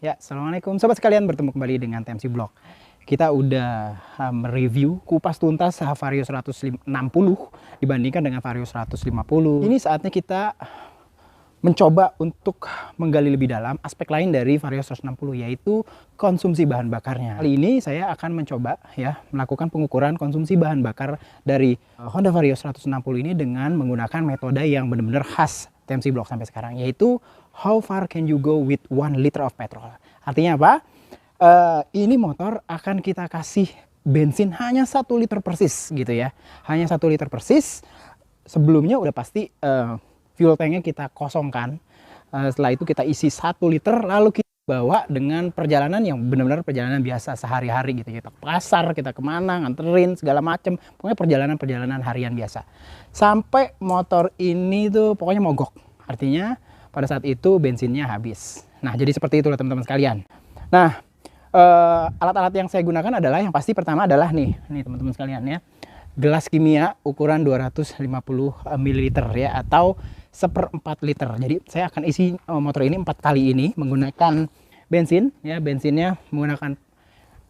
Ya, assalamualaikum sobat sekalian, bertemu kembali dengan TMC Blog. Kita udah mereview kupas tuntas Vario 160 dibandingkan dengan Vario 150. Ini saatnya kita mencoba untuk menggali lebih dalam aspek lain dari Vario 160, yaitu konsumsi bahan bakarnya. Kali ini saya akan mencoba melakukan pengukuran konsumsi bahan bakar dari Honda Vario 160 ini dengan menggunakan metode yang benar-benar khas TMC Blog sampai sekarang, yaitu how far can you go with 1 liter of petrol. Artinya apa? Ini motor akan kita kasih bensin hanya 1 liter persis gitu ya. Hanya 1 liter persis. Sebelumnya udah pasti fuel tanknya kita kosongkan. Setelah itu kita isi 1 liter, lalu kita bawa dengan perjalanan yang benar-benar perjalanan biasa sehari-hari gitu. Kita ke pasar, kita kemana, nganterin segala macem. Pokoknya perjalanan-perjalanan harian biasa. Sampai motor ini tuh pokoknya mogok. Artinya pada saat itu bensinnya habis. Nah, jadi seperti itulah teman-teman sekalian. Nah, alat-alat yang saya gunakan adalah, yang pasti pertama adalah nih teman-teman sekalian ya, gelas kimia ukuran 250 ml ya, atau 1/4 liter. Jadi saya akan isi motor ini 4 kali ini menggunakan bensin ya, bensinnya menggunakan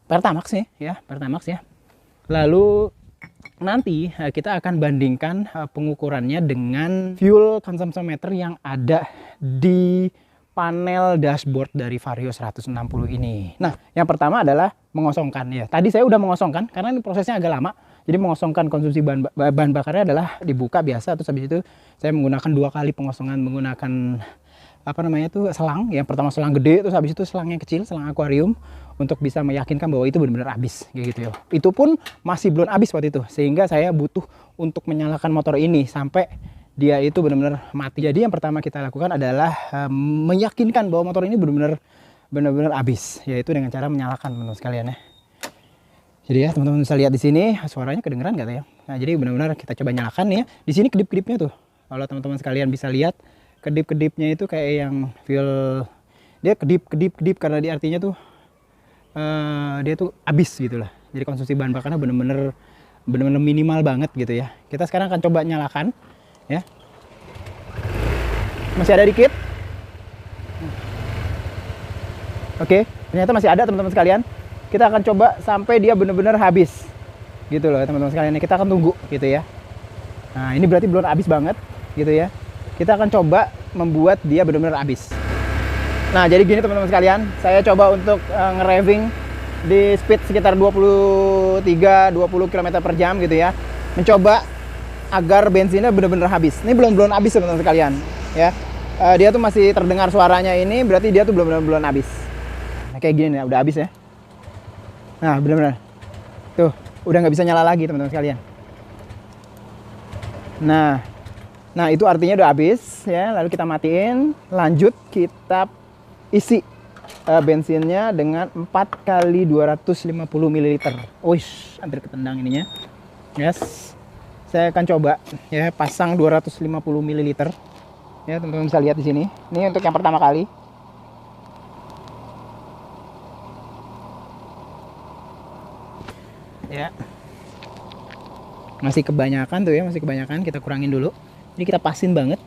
Pertamax ya, Pertamax ya. Lalu nanti kita akan bandingkan pengukurannya dengan fuel consumption-meter yang ada di panel dashboard dari Vario 160 ini. Nah, yang pertama adalah mengosongkan ya. Tadi saya udah mengosongkan karena ini prosesnya agak lama. Jadi mengosongkan konsumsi bahan bakarnya adalah dibuka biasa, terus habis itu saya menggunakan 2 kali pengosongan menggunakan selang. Yang pertama selang gede, terus habis itu selang yang kecil, selang akuarium, untuk bisa meyakinkan bahwa itu benar-benar habis kayak gitu ya. Itu pun masih belum habis waktu itu, sehingga saya butuh untuk menyalakan motor ini sampai dia itu benar-benar mati. Jadi yang pertama kita lakukan adalah meyakinkan bahwa motor ini benar-benar habis, yaitu dengan cara menyalakan, teman-teman sekalian ya. Jadi ya teman-teman bisa lihat di sini suaranya kedengeran nggak ya? Nah, jadi benar-benar kita coba nyalakan nih ya. Di sini kedip-kedipnya tuh, kalau teman-teman sekalian bisa lihat kedip-kedipnya itu kayak yang fuel, dia kedip-kedip karena dia artinya tuh dia tuh habis gitu lah. Jadi konsumsi bahan bakarnya benar-benar minimal banget gitu ya. Kita sekarang akan coba nyalakan ya. Masih ada dikit. Oke, ternyata masih ada teman-teman sekalian. Kita akan coba sampai dia benar-benar habis gitu loh teman-teman sekalian. Kita akan tunggu gitu ya. Nah, ini berarti belum habis banget gitu ya. Kita akan coba membuat dia benar-benar habis. Nah, jadi gini teman-teman sekalian, saya coba untuk nge-revving di speed sekitar 23-20 km per jam gitu ya. Mencoba agar bensinnya benar-benar habis. Ini belum habis teman-teman sekalian ya. Dia tuh masih terdengar suaranya, ini berarti dia tuh belum habis. Nah, kayak gini nih, udah habis ya. Nah, benar-benar tuh udah nggak bisa nyala lagi teman-teman sekalian. Nah, itu artinya udah habis ya. Lalu kita matiin, lanjut kita isi bensinnya dengan 4 kali 250 ml. Wish, hampir ketendang ininya. Yes. Saya akan coba ya pasang 250 ml. Ya, teman-teman bisa lihat di sini. Ini untuk yang pertama kali. Ya. Masih kebanyakan tuh ya, masih kebanyakan. Kita kurangin dulu. Ini kita pasin banget.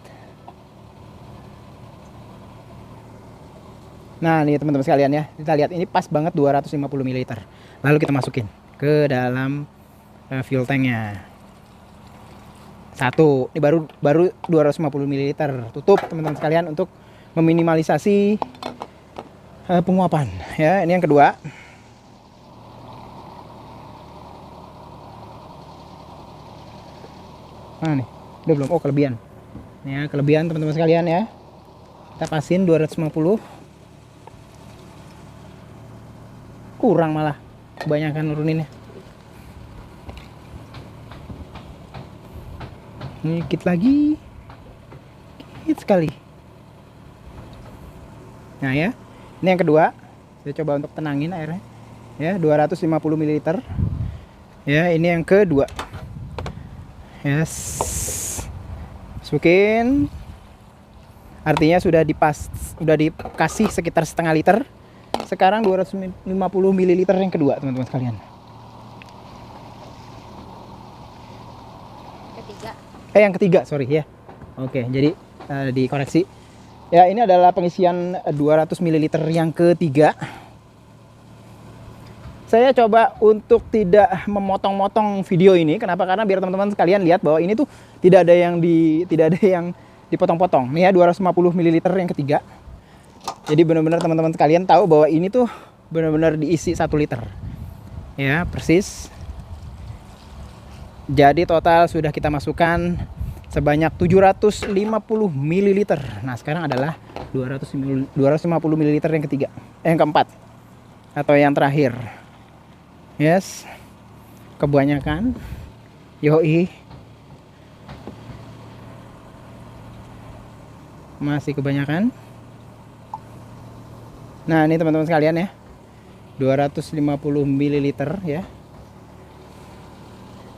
Nah, nih teman-teman sekalian ya. Kita lihat ini pas banget 250 ml. Lalu kita masukin ke dalam fuel tanknya. Satu, ini baru 250 ml. Tutup teman-teman sekalian untuk meminimalisasi penguapan ya. Ini yang kedua. Nah, nih, udah belum? Oh, kelebihan. Ya, kelebihan teman-teman sekalian ya. Kita pasin 250. Kurang malah, kebanyakan nuruninnya. Dikit lagi, dikit sekali. Nah ya, ini yang kedua. Saya coba untuk tenangin airnya ya, 250 ml. Ya, ini yang kedua. Yes, masukin. Artinya sudah dikasih sekitar setengah liter. Sekarang 250 ml yang kedua teman-teman sekalian. Yang ketiga, sorry ya. Oke, jadi dikoreksi. Ya, ini adalah pengisian 200 ml yang ketiga. Saya coba untuk tidak memotong-motong video ini. Kenapa? Karena biar teman-teman sekalian lihat bahwa ini tuh tidak ada yang dipotong-potong. Nih ya, 250 ml yang ketiga. Jadi benar-benar teman-teman sekalian tahu bahwa ini tuh benar-benar diisi 1 liter. Ya, persis. Jadi total sudah kita masukkan sebanyak 750 ml. Nah, sekarang adalah 250 ml yang ketiga, yang keempat atau yang terakhir. Yes. Kebanyakan. Yoi. Masih kebanyakan. Nah, ini teman-teman sekalian ya. 250 ml ya.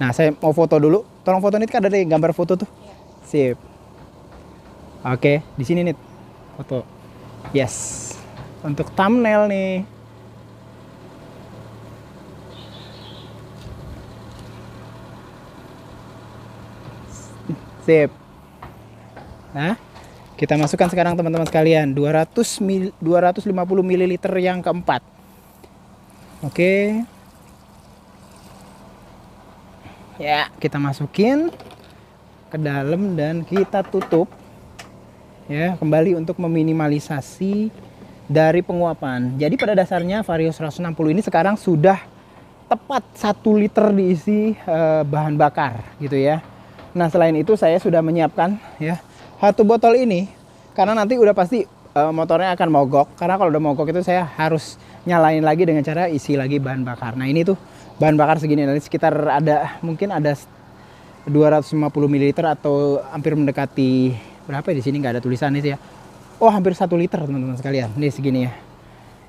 Nah, saya mau foto dulu. Tolong foto nih, kan ada gambar foto tuh. Sip. Oke, di sini nih foto. Yes. Untuk thumbnail nih. Sip. Nah, kita masukkan sekarang teman-teman sekalian 250 ml yang keempat. Oke. Ya, kita masukin ke dalam dan kita tutup. Ya, kembali untuk meminimalisasi dari penguapan. Jadi pada dasarnya Vario 160 ini sekarang sudah tepat 1 liter diisi bahan bakar gitu ya. Nah, selain itu saya sudah menyiapkan ya 1 botol ini karena nanti udah pasti motornya akan mogok. Karena kalau udah mogok itu saya harus nyalain lagi dengan cara isi lagi bahan bakar. Nah, ini tuh bahan bakar segini, nanti sekitar mungkin ada 250 ml atau hampir mendekati berapa ya, di sini nggak ada tulisannya sih ya. Oh, hampir 1 liter teman-teman sekalian. Nih segini ya.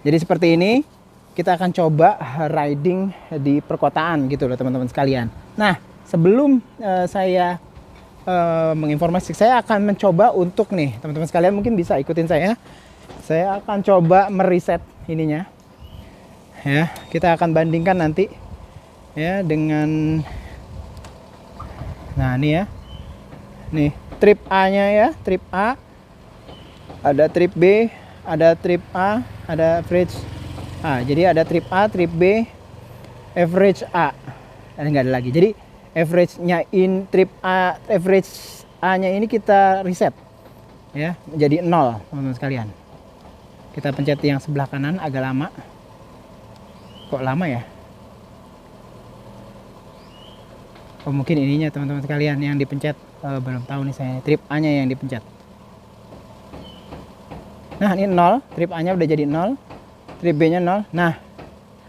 Jadi seperti ini kita akan coba riding di perkotaan gitu loh teman-teman sekalian. Nah, sebelum saya menginformasi, saya akan mencoba untuk nih teman-teman sekalian, mungkin bisa ikutin saya. Saya akan coba mereset ininya. Ya, kita akan bandingkan nanti ya dengan, nah ini ya, nih trip A nya ya, trip A, ada trip B, ada trip A, ada average A. Jadi ada trip A, trip B, average A, dan nggak ada lagi. Jadi average nya in trip A, average A nya ini kita reset ya menjadi 0 teman-teman sekalian. Kita pencet yang sebelah kanan, agak lama. Kok lama ya? Oh, mungkin ininya teman-teman sekalian yang dipencet, belum tahu nih saya. Trip A nya yang dipencet. Nah, ini 0, trip A nya udah jadi 0, trip B nya 0. Nah,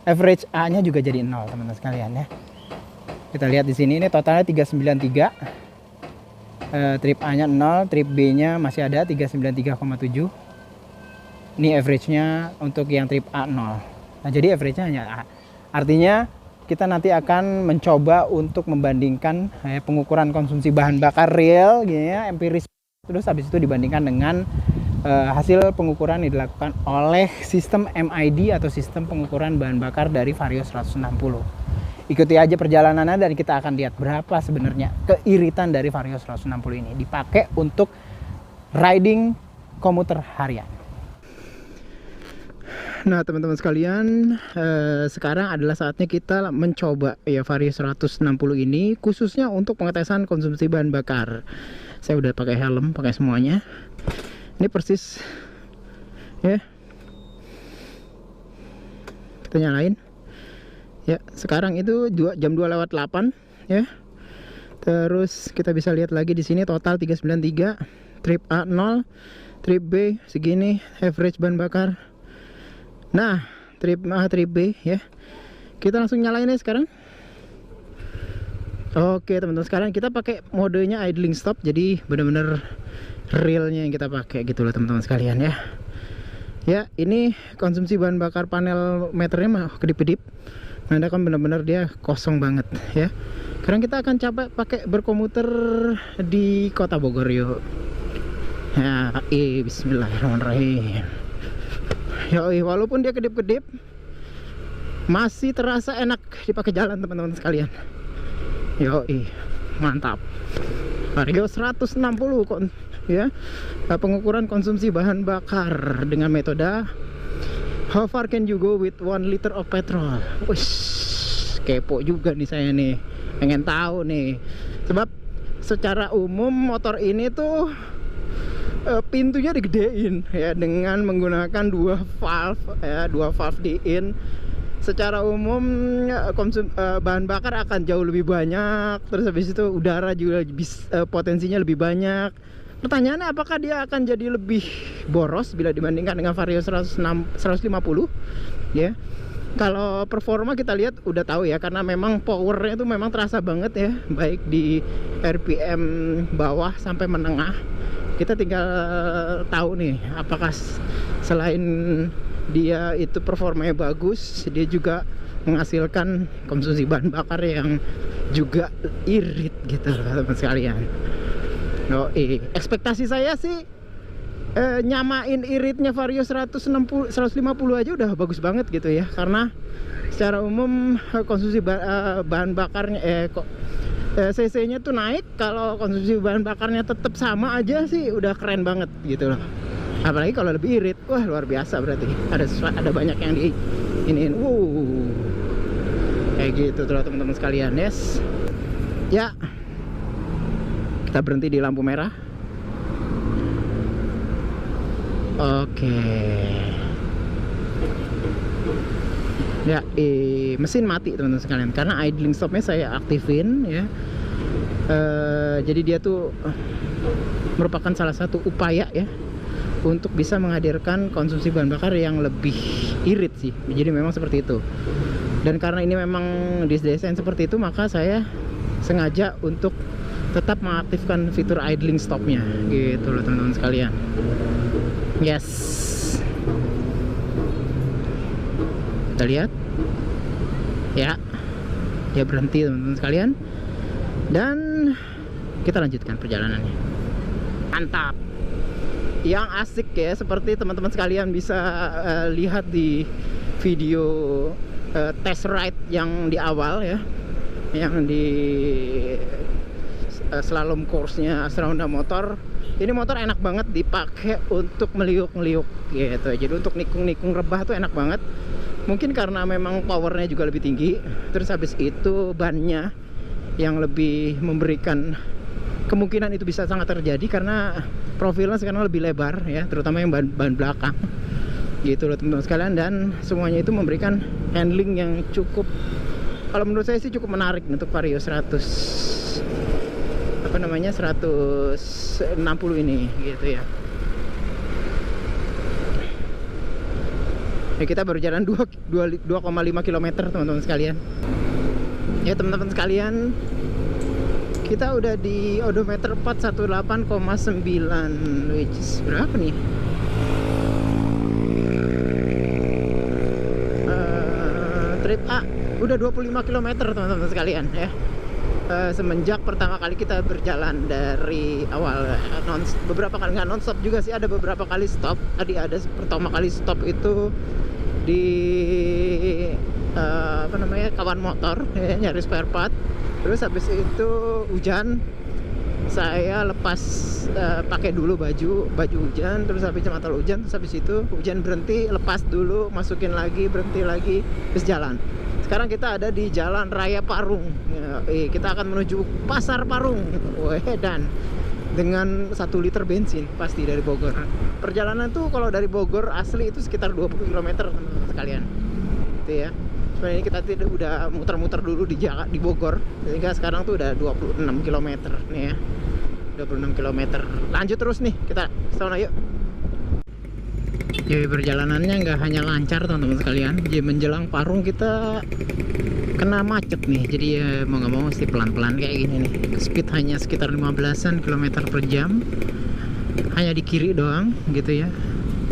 average A nya juga jadi 0 teman-teman sekalian ya. Kita lihat di sini, ini totalnya 393. Trip A nya 0, trip B nya masih ada 393,7. Ini average nya untuk yang trip A 0. Nah, jadi average nya hanya A. Artinya kita nanti akan mencoba untuk membandingkan pengukuran konsumsi bahan bakar real gitu ya, empiris, terus habis itu dibandingkan dengan hasil pengukuran yang dilakukan oleh sistem MID atau sistem pengukuran bahan bakar dari Vario 160. Ikuti aja perjalanannya dan kita akan lihat berapa sebenarnya keiritan dari Vario 160 ini dipakai untuk riding komuter harian. Nah, teman-teman sekalian, sekarang adalah saatnya kita mencoba ya Vario 160 ini khususnya untuk pengetesan konsumsi bahan bakar. Saya udah pakai helm, pakai semuanya. Ini persis ya. Kita nyalain. Ya, sekarang itu jam 2:08 ya. Terus kita bisa lihat lagi di sini total 393, trip A 0, trip B segini, average bahan bakar. Nah, trip A, trip B ya. Kita langsung nyalain ya sekarang. Oke, teman-teman, sekarang kita pakai modenya idling stop. Jadi benar-benar realnya yang kita pakai gitu loh teman-teman sekalian ya. Ya, ini konsumsi bahan bakar panel meternya mah kedip-kedip. Nah, kan benar-benar dia kosong banget ya. Sekarang kita akan coba pakai berkomuter di Kota Bogor yuk. Ya, bismillahirrahmanirrahim. Yoi, walaupun dia kedip-kedip masih terasa enak dipakai jalan teman-teman sekalian. Yoi, mantap. Vario 160 kok ya. Pengukuran konsumsi bahan bakar dengan metode how far can you go with 1 liter of petrol. Wih, kepo juga nih saya nih, pengen tahu nih. Sebab secara umum motor ini tuh pintunya digedein ya, dengan menggunakan dua valve di in. Secara umum bahan bakar akan jauh lebih banyak, terus habis itu udara juga potensinya lebih banyak. Pertanyaannya, apakah dia akan jadi lebih boros bila dibandingkan dengan Vario 150 ya. Kalau performa kita lihat udah tahu ya, karena memang powernya itu memang terasa banget ya, baik di RPM bawah sampai menengah. Kita tinggal tahu nih, apakah selain dia itu performanya bagus, dia juga menghasilkan konsumsi bahan bakar yang juga irit gitu teman-teman sekalian. Ekspektasi saya sih nyamain iritnya Vario 150 aja udah bagus banget gitu ya, karena secara umum konsumsi bahan bakarnya cc-nya tuh naik. Kalau konsumsi bahan bakarnya tetap sama aja sih udah keren banget gitu loh. Apalagi kalau lebih irit, wah luar biasa, berarti ada banyak yang di iniin. Kayak gitu tuh teman-teman sekalian. Yes ya, kita berhenti di lampu merah. Oke. Ya, mesin mati teman-teman sekalian, karena idling stopnya saya aktifin ya. Jadi dia tuh merupakan salah satu upaya ya untuk bisa menghadirkan konsumsi bahan bakar yang lebih irit sih. Jadi memang seperti itu. Dan karena ini memang didesain seperti itu, maka saya sengaja untuk tetap mengaktifkan fitur idling stopnya gitu loh teman-teman sekalian. Yes, kita lihat ya, dia berhenti teman-teman sekalian, dan kita lanjutkan perjalanannya. Mantap. Yang asik ya, seperti teman-teman sekalian bisa lihat di video test ride yang di awal ya, yang di slalom course-nya Astra Honda Motor. Ini motor enak banget dipakai untuk meliuk-meliuk gitu. Jadi untuk nikung-nikung rebah tuh enak banget. Mungkin karena memang powernya juga lebih tinggi, terus habis itu bannya yang lebih memberikan kemungkinan itu bisa sangat terjadi, karena profilnya sekarang lebih lebar ya, terutama yang ban belakang gitu loh teman-teman sekalian. Dan semuanya itu memberikan handling yang cukup, kalau menurut saya sih cukup menarik untuk Vario 160 ini gitu ya. Ya, kita baru jalan 2,5 km teman-teman sekalian. Ya teman-teman sekalian, kita udah di odometer 418,9, which is berapa nih? Trip A udah 25 km teman-teman sekalian ya. Semenjak pertama kali kita berjalan dari awal, beberapa kali nggak non-stop juga sih, ada beberapa kali stop. Tadi ada pertama kali stop itu di kawan motor ya, nyari spare part. Terus habis itu hujan, saya lepas pakai dulu baju hujan, terus habis mantel hujan, terus habis itu hujan berhenti, lepas dulu, masukin lagi, berhenti lagi, terus jalan. Sekarang kita ada di Jalan Raya Parung ya, kita akan menuju Pasar Parung. Dan dengan 1 liter bensin pasti dari Bogor. Perjalanan tuh kalau dari Bogor asli itu sekitar 20 km teman-teman sekalian itu ya. Sebenarnya kita udah muter-muter dulu di Bogor, sehingga sekarang tuh udah 26 km nih ya. 26 km. Lanjut terus nih, kita sana yuk. Jadi perjalanannya nggak hanya lancar teman-teman sekalian, jadi menjelang Parung kita kena macet nih. Jadi ya mau nggak mau mesti pelan-pelan kayak gini nih. Speed hanya sekitar 15-an km per jam, hanya di kiri doang gitu ya.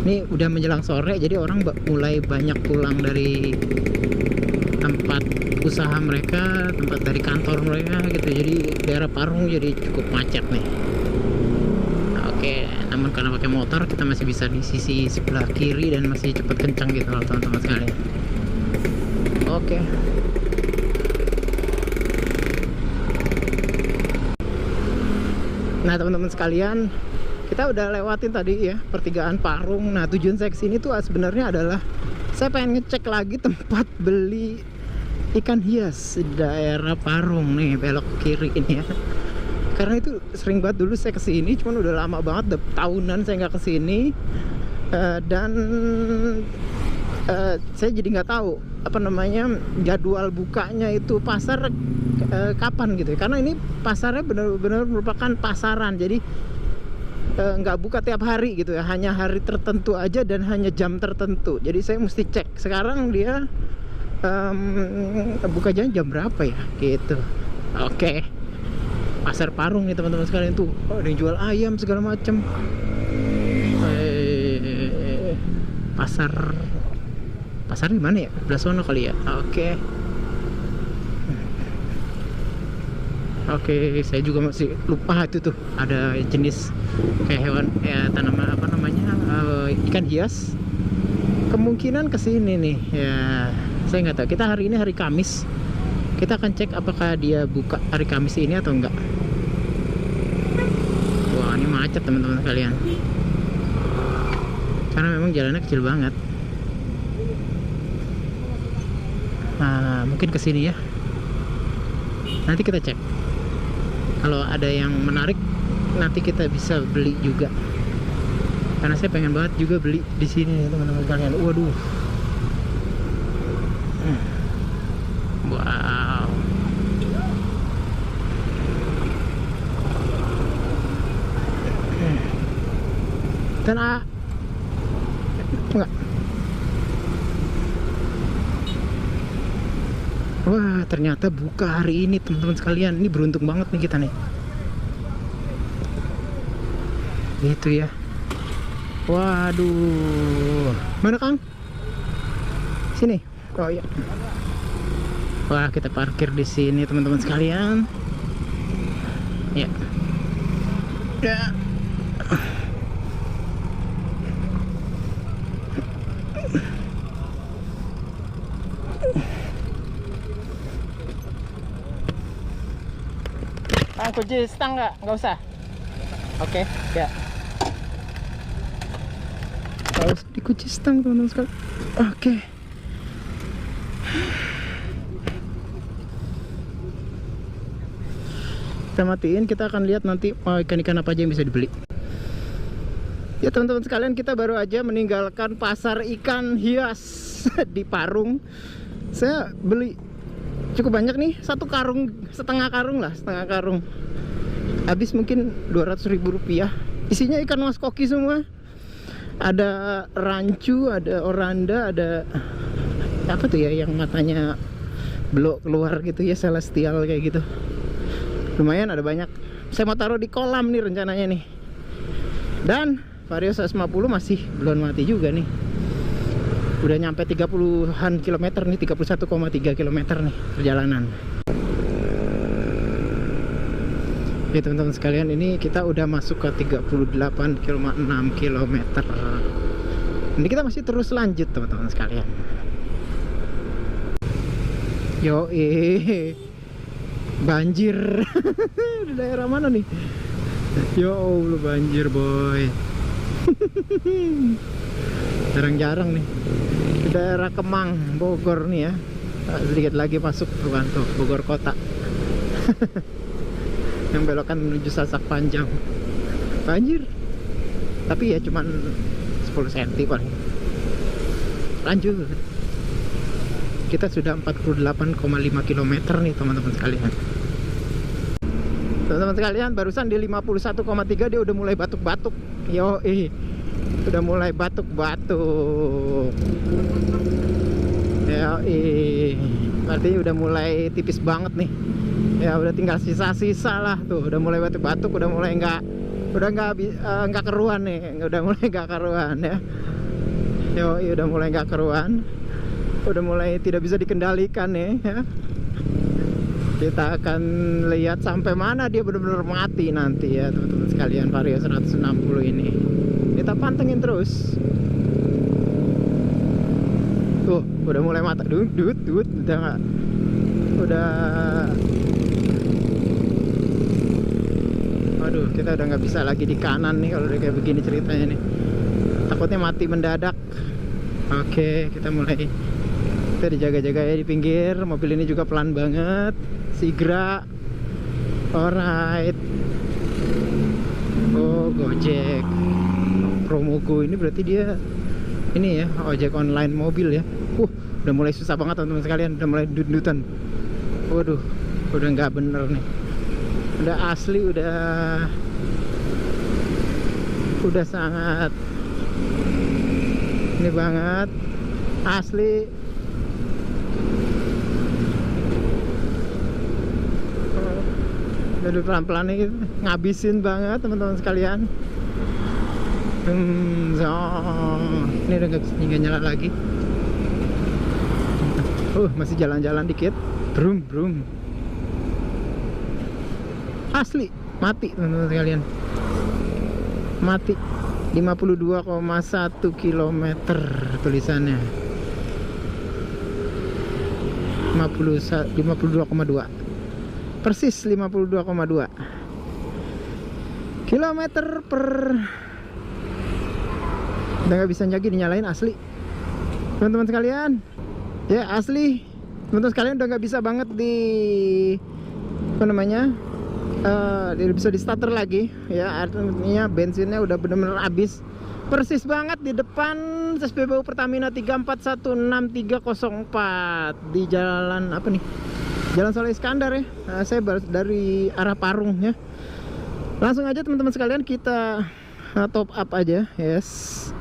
Ini udah menjelang sore, jadi orang mulai banyak pulang dari tempat usaha mereka, tempat dari kantor mereka gitu. Jadi daerah Parung jadi cukup macet nih. Oke, namun karena pakai motor kita masih bisa di sisi sebelah kiri dan masih cepat kencang gitu loh teman-teman sekalian. Oke. Nah teman-teman sekalian, Kita udah lewatin tadi ya pertigaan Parung. Nah, tujuan saya kesini tuh sebenarnya adalah saya pengen ngecek lagi tempat beli ikan hias di daerah Parung nih, belok kiri ini ya. Karena itu sering banget dulu saya kesini, cuman udah lama banget, udah tahunan saya nggak kesini. Dan saya jadi nggak tahu apa namanya jadwal bukanya itu pasar kapan gitu. Karena ini pasarnya benar-benar merupakan pasaran, jadi nggak buka tiap hari gitu ya, hanya hari tertentu aja dan hanya jam tertentu. Jadi saya mesti cek sekarang dia buka jam berapa ya gitu. Oke. Pasar Parung nih teman-teman sekalian tuh. Oh, ada yang jual ayam segala macam. Pasar di mana ya? Belah sono kali ya. Oke, saya juga masih lupa itu tuh ada jenis kayak hewan ya, tanaman apa namanya, ikan hias. Kemungkinan kesini nih ya, saya nggak tahu. Kita hari ini hari Kamis, kita akan cek apakah dia buka hari Kamis ini atau enggak. Wah, ini macet teman-teman sekalian, karena memang jalannya kecil banget. Nah, mungkin kesini ya, nanti kita cek. Kalau ada yang menarik, nanti kita bisa beli juga. Karena saya pengen banget juga beli di sini teman-teman sekalian. Waduh. Wow. Dan enggak. Wah, ternyata buka hari ini teman-teman sekalian. Ini beruntung banget nih kita nih. Gitu ya. Waduh. Mana Kang? Sini. Oh iya. Wah, kita parkir di sini teman-teman sekalian. Ya. Ya. Kunci stang nggak usah. Oke, ya. Harus dikunci stang teman-teman sekalian. Oke. Kita matiin, kita akan lihat nanti ikan-ikan apa aja yang bisa dibeli. Ya teman-teman sekalian, kita baru aja meninggalkan pasar ikan hias di Parung. Saya beli cukup banyak nih, setengah karung habis mungkin 200.000 rupiah. Isinya ikan mas koki semua, ada rancu, ada oranda, ada apa tuh ya yang matanya belok keluar gitu ya, celestial kayak gitu. Lumayan ada banyak. Saya mau taruh di kolam nih rencananya nih. Dan Vario 150 masih belum mati juga nih. Udah nyampe 30-an kilometer nih, 31,3 kilometer nih perjalanan. Oke teman-teman sekalian, ini kita udah masuk ke 38,6 kilometer. Ini kita masih terus lanjut teman-teman sekalian. Yo banjir. Di daerah mana nih? Yo Allah, banjir boy. Jarang-jarang nih di daerah Kemang, Bogor nih ya. Sedikit lagi masuk Purwanto, Bogor kota. Yang belokan menuju Sasak Panjang. Banjir. Tapi ya cuman 10 cm paling. Lanjut. Kita sudah 48,5 km nih teman-teman sekalian. Teman-teman sekalian, barusan di 51,3 dia udah mulai batuk-batuk. Yo udah mulai batuk-batuk. Ya berarti udah mulai tipis banget nih. Ya udah tinggal sisa-sisa lah tuh, udah mulai batuk-batuk, udah mulai nggak keruan nih, udah mulai nggak keruan ya. Yo udah mulai nggak keruan, udah mulai tidak bisa dikendalikan nih ya. Kita akan lihat sampai mana dia benar-benar mati nanti ya teman-teman sekalian. Vario 160 ini kita pantengin terus. Tuh udah mulai mata, udah nggak, udah Waduh, kita udah nggak bisa lagi di kanan nih kalau udah kayak begini ceritanya nih. Takutnya mati mendadak. Oke, kita mulai. Kita dijaga-jaga ya di pinggir. Mobil ini juga pelan banget. Sigra. Alright. Oh, Gojek. Promogo ini berarti dia ini ya, ojek online mobil ya. Udah mulai susah banget teman-teman sekalian. Udah mulai dut-dutan. Waduh, udah nggak bener nih. Udah asli, udah sangat ini banget asli. Jadi pelan-pelan nih ngabisin banget teman-teman sekalian. Ini udah nggak nyala lagi. Masih jalan-jalan dikit. Brum brum. Asli mati teman-teman sekalian. Mati. 52,1 km tulisannya. 52,2. Persis 52,2 kilometer per. Udah nggak bisa lagi dinyalain asli teman-teman sekalian ya, asli teman-teman sekalian udah nggak bisa banget di apa namanya, bisa di starter lagi ya, artinya bensinnya udah bener-bener habis. Persis banget di depan SPBU Pertamina 3416304 di jalan apa nih, Jalan Soleh Iskandar ya. Saya dari arah Parung ya. Langsung aja teman-teman sekalian kita top up aja. Yes,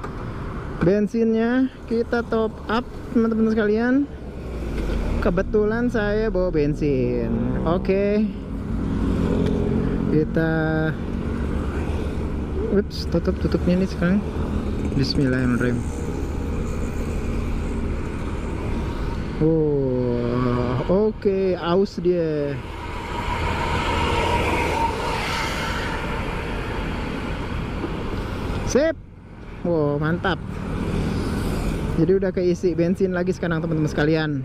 bensinnya kita top up teman-teman sekalian. Kebetulan saya bawa bensin. Oke, kita tutupnya nih sekarang. Bismillahirrahmanirrahim. Oke, aus dia. Sip. Wow, mantap. Jadi udah keisi bensin lagi sekarang teman-teman sekalian.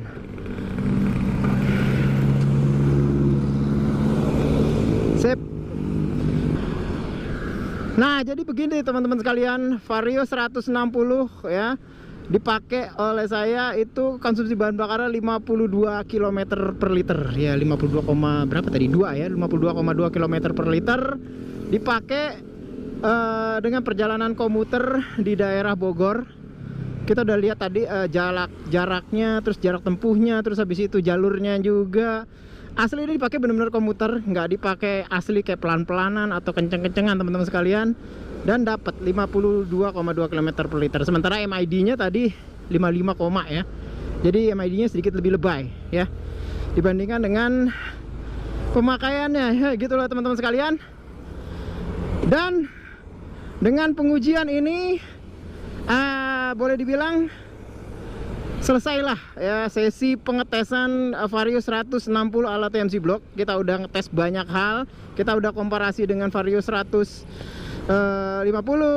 Sip. Nah, jadi begini teman-teman sekalian, Vario 160 ya, dipakai oleh saya itu konsumsi bahan bakar 52 km per liter ya, 52, berapa tadi? 2 ya, 52,2 km per liter. Dipakai dengan perjalanan komuter di daerah Bogor. Kita udah lihat tadi jaraknya, terus jarak tempuhnya, terus habis itu jalurnya juga. Asli ini dipakai benar-benar komuter, nggak dipakai asli kayak pelan-pelanan atau kenceng-kencengan teman-teman sekalian. Dan dapat 52,2 km per liter. Sementara MID-nya tadi 55, ya. Jadi MID-nya sedikit lebih lebay ya dibandingkan dengan pemakaiannya ya, gitulah teman-teman sekalian. Dan dengan pengujian ini boleh dibilang selesailah ya sesi pengetesan Vario 160 ala TMC Block. Kita udah ngetes banyak hal, kita udah komparasi dengan Vario 150.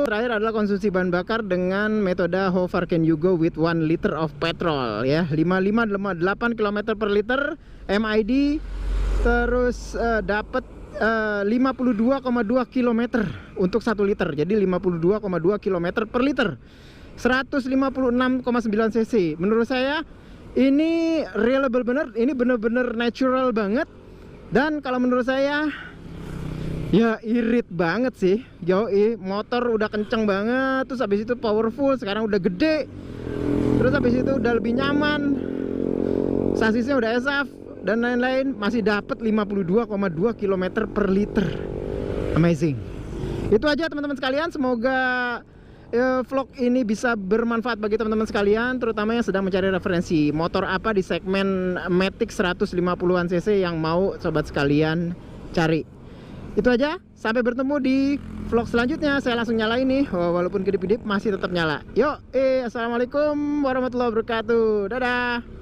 Terakhir adalah konsumsi bahan bakar dengan metode how far can you go with 1 liter of petrol ya, 55,8 km per liter MID. Terus dapat 52,2 km untuk 1 liter, jadi 52,2 km per liter, 156,9 cc. Menurut saya ini reliable bener, ini bener-bener natural banget. Dan kalau menurut saya ya irit banget sih. Yoi, motor udah kenceng banget, terus habis itu powerful, sekarang udah gede, terus habis itu udah lebih nyaman, sasisnya udah SAF dan lain-lain, masih dapat 52,2 km per liter. Amazing. Itu aja teman-teman sekalian, semoga vlog ini bisa bermanfaat bagi teman-teman sekalian, terutama yang sedang mencari referensi motor apa di segmen Matic 150-an cc yang mau sobat sekalian cari. Itu aja, sampai bertemu di vlog selanjutnya. Saya langsung nyalain nih, walaupun kedip-kedip masih tetap nyala. Yuk, assalamualaikum warahmatullahi wabarakatuh. Dadah.